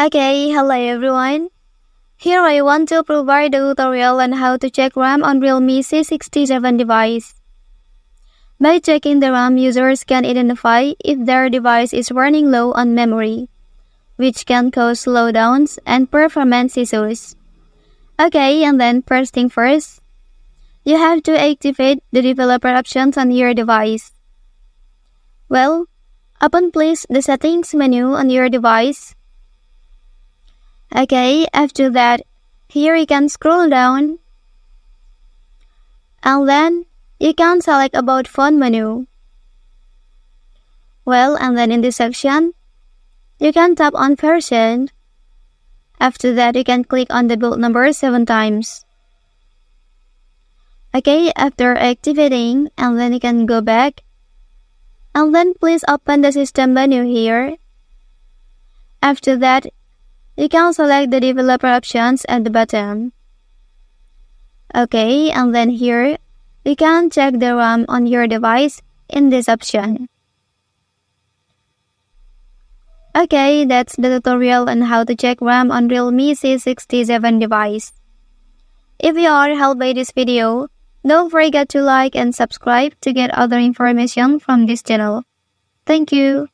Okay, hello everyone. Here I want to provide a tutorial on how to check RAM on Realme C67 device. By checking the RAM, users can identify if their device is running low on memory, which can cause slowdowns and performance issues. Okay, and then first thing first, you have to activate the developer options on your device. Well, open please the settings menu on your device. Okay, after that, here you can scroll down and then you can select about phone menu. Well, and then in this section, you can tap on version. After that, you can click on the build number 7 times. Okay, after activating, and then you can go back. And then please open the system menu here. After that, you can select the developer options at the bottom. Okay, and then here, you can check the RAM on your device in this option. Okay, that's the tutorial on how to check RAM on Realme C67 device. If you are helped by this video, don't forget to like and subscribe to get other information from this channel. Thank you.